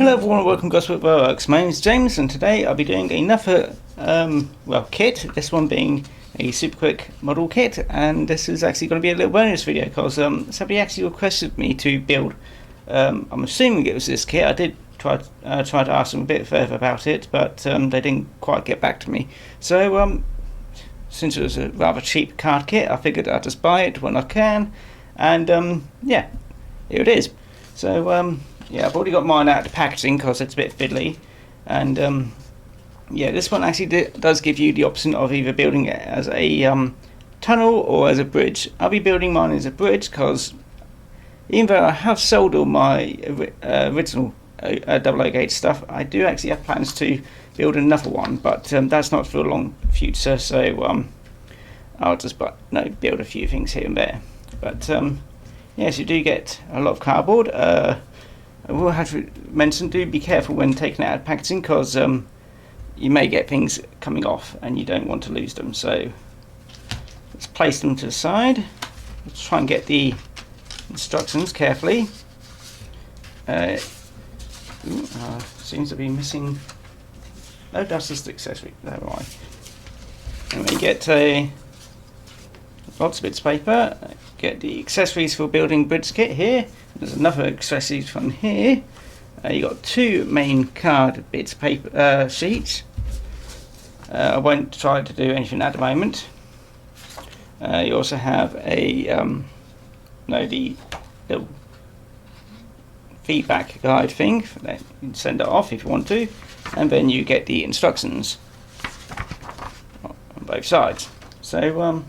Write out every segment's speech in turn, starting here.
Hello everyone and welcome to Gosport Railworks. My name is James and today I'll be doing another kit, this one being a Superquick model kit, and this is actually going to be a little bonus video because somebody actually requested me to build, I'm assuming it was this kit. I did try to ask them a bit further about it, but they didn't quite get back to me. So since it was a rather cheap card kit, I figured I'd just buy it when I can, and yeah, here it is. So yeah, I've already got mine out of the packaging because it's a bit fiddly, and yeah, this one actually does give you the option of either building it as a tunnel or as a bridge. I'll be building mine as a bridge because even though I have sold all my original double O gauge stuff, I do actually have plans to build another one, but that's not for a long future, so I'll just build a few things here and there. But yes, you do get a lot of cardboard. I will have to mention, do be careful when taking it out of packaging because you may get things coming off and you don't want to lose them. So let's place them to the side. Let's try and get the instructions carefully. Seems to be missing. No, that's just the accessory. There we And we get lots of bits of paper. Get the accessories for building bridge kit here. There's another accessories from here. You got two main card bits of paper sheets. I won't try to do anything at the moment. You also have a the little feedback guide thing. You can send it off if you want to, and then you get the instructions on both sides. So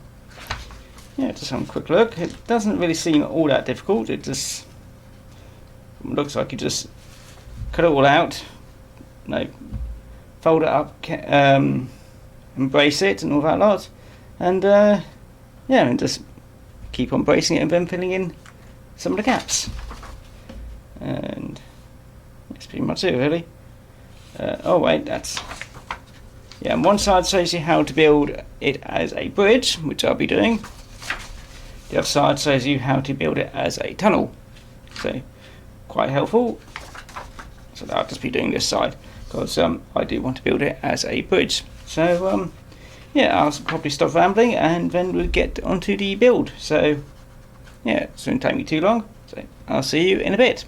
yeah, just have a quick look. It doesn't really seem all that difficult. It just looks like you just cut it all out, fold it up, embrace it and all that lot, and yeah, and just keep on bracing it and then filling in some of the gaps. And that's pretty much it, really. Oh wait, that's yeah. And one side shows you how to build it as a bridge, which I'll be doing. The other side shows you how to build it as a tunnel. So quite helpful. So I'll just be doing this side because I do want to build it as a bridge. So yeah, I'll probably stop rambling and then we'll get onto the build. So yeah, it shouldn't take me too long. So I'll see you in a bit.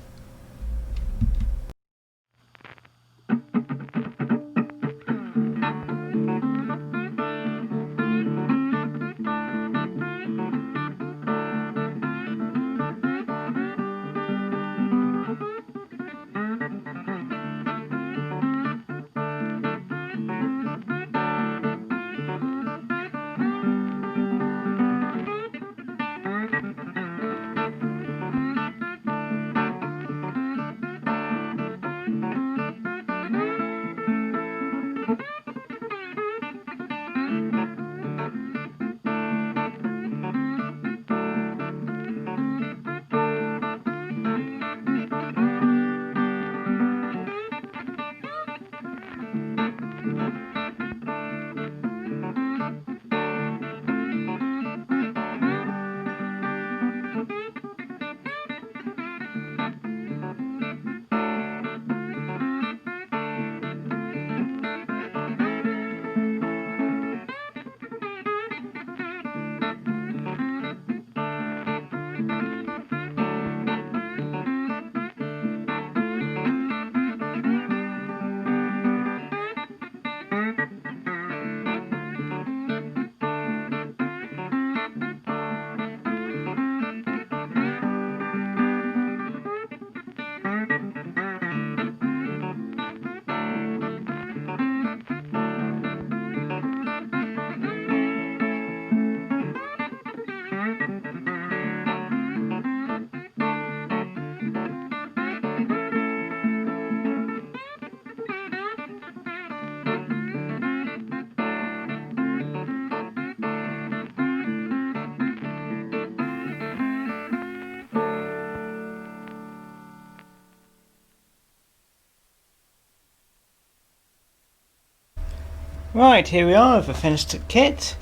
Right, here we are with a finished kit.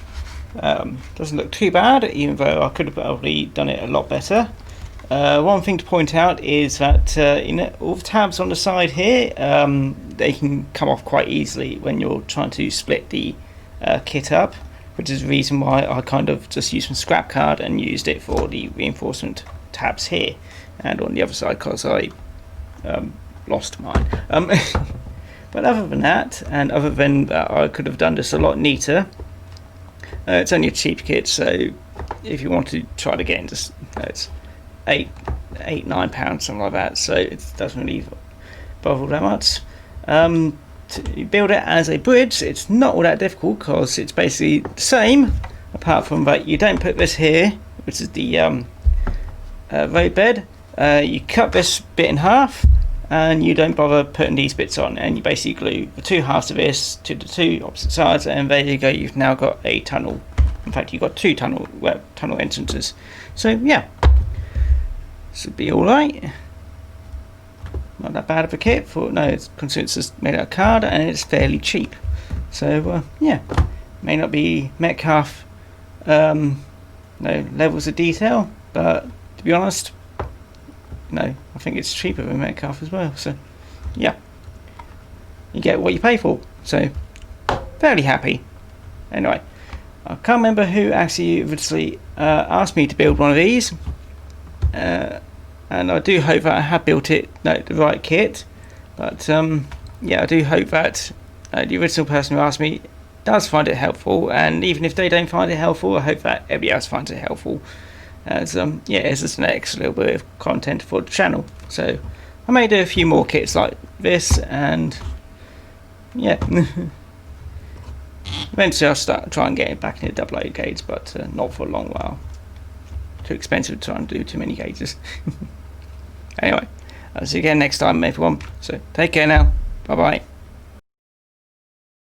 Doesn't look too bad, even though I could have probably done it a lot better. One thing to point out is that all the tabs on the side here, they can come off quite easily when you're trying to split the kit up, which is the reason why I kind of just used some scrap card and used it for the reinforcement tabs here, and on the other side because I lost mine. But other than that, and other than that, I could have done this a lot neater. It's only a cheap kit, so if you want to try to get into, it's £9, something like that, so it doesn't really bother that much. To build it as a bridge, it's not all that difficult because it's basically the same, apart from that you don't put this here, which is the road bed. You cut this bit in half, and you don't bother putting these bits on, and you basically glue the two halves of this to the two opposite sides, and there you go, you've now got a tunnel. In fact, you've got two tunnel entrances. So yeah, this would be alright. Not that bad of a kit for it's just made out of card, and it's fairly cheap. So yeah, may not be Metcalf levels of detail, but to be honest, I think it's cheaper than Metcalf as well. So yeah, you get what you pay for. So fairly happy. Anyway, I can't remember who actually originally asked me to build one of these, and I do hope that I have built it the right kit. But yeah, I do hope that the original person who asked me does find it helpful, and even if they don't find it helpful, I hope that everybody else finds it helpful. As yeah, it's just an extra little bit of content for the channel. So I may do a few more kits like this, and yeah. Eventually I'll start trying getting back into double A gauge, but not for a long while. Too expensive to try and do too many gauges. Anyway, I'll see you again next time, everyone. So take care now. Bye bye.